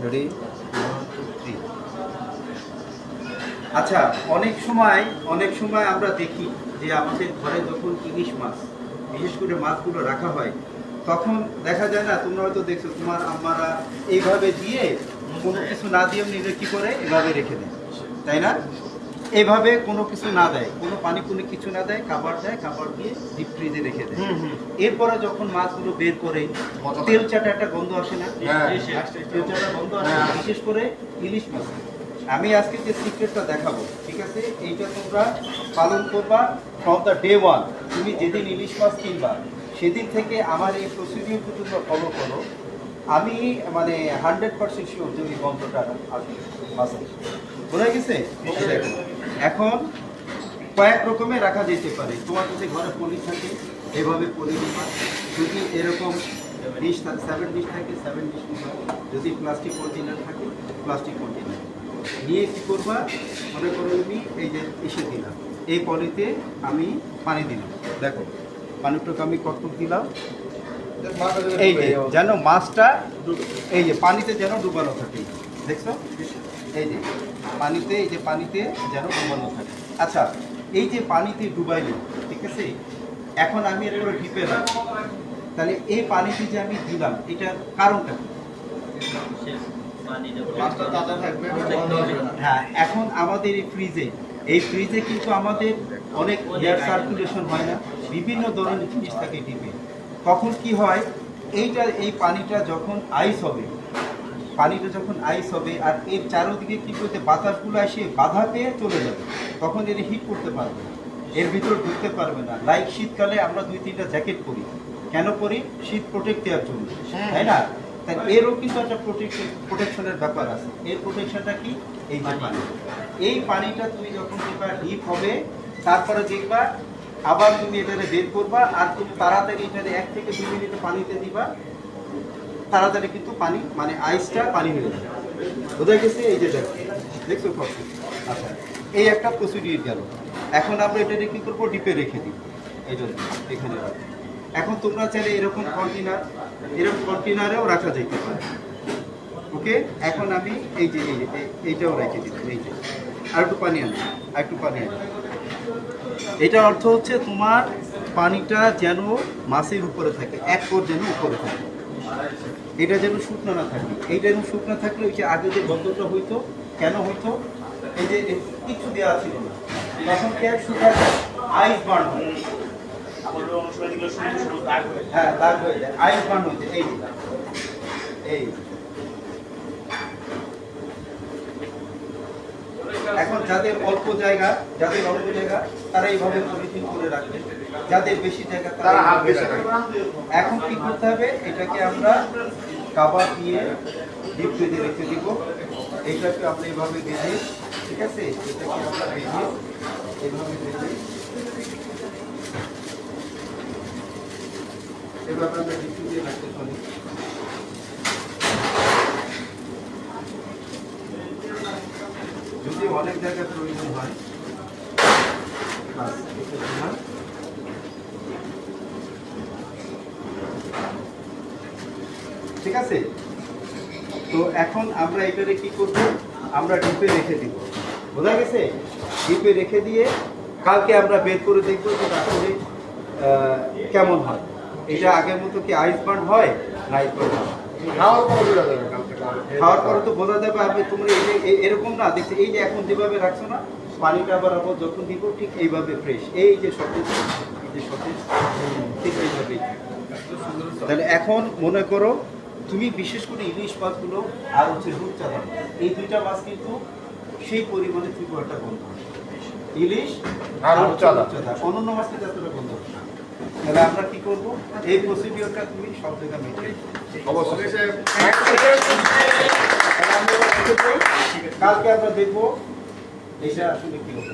Ready, 1 2 3। আচ্ছা, অনেক সময় আমরা দেখি যে আমাদের ঘরে যখন ইলিশ মাছ, বিশেষ করে মাছগুলো রাখা হয়, তখন দেখা যায় না, তোমরা হয়তো দেখছো তোমার আম্মারা এইভাবে দিয়ে কোনো কিছু না দিয়ে নিজে কি করে এভাবে রেখে দেয়, তাই না? এইভাবে কোনো কিছু না দেয়, কোনো পানি কোনো কিছু না দেয়, খাবার দেয়, খাবার দিয়ে ডিপ ফ্রিজে রেখে দেয়। এরপরে যখন মাছগুলো বের করে তেল চাটা একটা গন্ধ আসে না? তেল চাটা গন্ধ আসে, বিশেষ করে ইলিশ মাছ। আমি আজকে যে সিক্রেটটা দেখাবো, ঠিক আছে, এইটা তোমরা পালন করবা ফ্রম দ্য ডে ওয়ান। তুমি যেদিন ইলিশ মাছ কিনবা সেদিন থেকে আমার এই প্রসিডিউরটা তোমরা ফলো করো। আমি মানে 100% শিওর যে ওই গন্ধটা আসবে মাছে। বোঝা গেছে? দেখো, এখন কয়েক রকমের রাখা যেতে পারে। তোমার যদি ঘরে পলি থাকে, এভাবে পলি নিবা। যদি এরকম ডিশ থাকে, 7 ডিশ থাকে, 7 ডিশ নিবা। যদি প্লাস্টিক কন্টেনার থাকে, প্লাস্টিক কন্টেনার নিয়ে কী করবা, মনে করো আমি এই যে এসে দিলাম, এই পলিতে আমি পানি দিলাম। দেখো পানিটাকে আমি কতটুকু দিলাম, এই যে যেন মাছটা এই যে পানিতে যেন ডুবানো থাকে। দেখছো, এই যে পানিতে, এই যে পানিতে যেন ডুবানো থাকে। আচ্ছা, এই যে পানিতে ডুবাইলো, ঠিক আছে, এখন আমি এর উপরে ডিপে রাখবো। তাহলে এই পানিতে যে আমি দিলাম, এটার কারণটা কি? হ্যাঁ, এখন আমাদের এই ফ্রিজে কিন্তু আমাদের অনেক এয়ার সার্কুলেশন হয় না, বিভিন্ন ধরনের জিনিস থাকে ডিপে। তখন কি হয়, এই পানিটা যখন আইস হবে, আর এর চারোদিকে কি করতে, বাতাসগুলো এসে বাধা পেয়ে চলে যাবে, তখন এর হিট করতে পারবে না, এর ভিতরে ঢুকতে পারবে না। লাইক শীতকালে আমরা 2-3টা জ্যাকেট পরি, কেন পরি? শীত প্রোটেক্ট দেওয়ার জন্য, তাই না? তাই এরও কিন্তু একটা প্রোটেকশনের ব্যাপার আছে। এর প্রোটেকশনটা কি? এই যে পানি, এই পানিটা তুমি যখন দেখবা ডিপ হবে, তারপরে দেখবা আবার তুমি এটাকে বের করবা, আর তুমি তাড়াতাড়ি এটাকে 1 থেকে 2 মিনিট পানিতে দিবা, তাড়াতাড়ি কিন্তু পানি মানে আইসটা পানি হয়ে যাবে। বোঝা গেছে? এই যে দেখছো প্রসেস। আচ্ছা, এই একটা প্রসিডিউর গেল। এখন আমরা এটাকে কি করবো, ডিপে রেখে দিই, এই জন্য এখানে রাখবো। এখন তোমরা চাইলে এরকম কন্টেনারেও রাখা যেতে পারে। ওকে, এখন আমি এই যে এইটাও রেখে দিলাম। এই যে আর একটু পানি আনি, এটার অর্থ হচ্ছে তোমার পানিটা যেন মাছের উপরে থাকে, এক পর যেন উপরে থাকে, এটা যেন শুকনো না থাকে। এইটা যেন শুকনো থাকলে ওই যে আগে যে গন্ধটা হইতো, কেন হইতো? এই যে কিছু দেওয়া ছিল না, তখন কি শুকায় আইস বার্ন হয়। হ্যাঁ, দাগ হয়ে যায়, আইস বার্ন হয়ে যায়। এই এখন যাদের অল্প জায়গা তারা এইভাবে পলিথিন করে রাখবে, যাদের বেশি জায়গা তারা হাত বেশি রাখবে। এখন কি করতে হবে, এটাকে আমরা কাবার দিয়ে ডিপ ফ্রিজে রেখে দিব। এইটাকে আমরা এইভাবে বেঁধে, ঠিক আছে, এটাকে আমরা বেঁধে এইভাবে এভাবে আমরা ডিপ ফ্রিজে রাখতে পারি। যদি অনেক জায়গায় প্রয়োজন হয়, ঠিক আছে। তো এখন আমরা এটারে কি করব, আমরা ডিপে রেখে দিব। বোঝা গেছে? ডিপে রেখে দিয়ে কালকে আমরা বের করে দেখবো যে আসলে কেমন হয়। এটা আগের মতো কি আইস বার্ন হয় না আইস বার্ন হয়? খাওয়ার পরে তো বোঝা যাবে। আপনি তোমরা এরকম না দেখছি, এই যে এখন যেভাবে রাখছো না, পানিটা আবার যখন দিব ঠিক এইভাবে ফ্রেশ, এই যে সতেজ, ঠিক এইভাবেই। তাহলে এখন মনে করো তুমি বিশেষ করে ইলিশ মাছগুলো আর হচ্ছে রূপচাঁদা, এই 2টা মাছ কিন্তু সেই পরিমাণে তীব্র একটা গন্ধ, ইলিশ আর রূপচাঁদা। অন্যান্য মাছ কিন্তু এতটা গন্ধ না। তাহলে আমরা কি করবো, এই প্রসিডিওরটা তুমি সব জায়গায় মেটে কালকে আমরা দেখবো এটা আসলে কি হবে।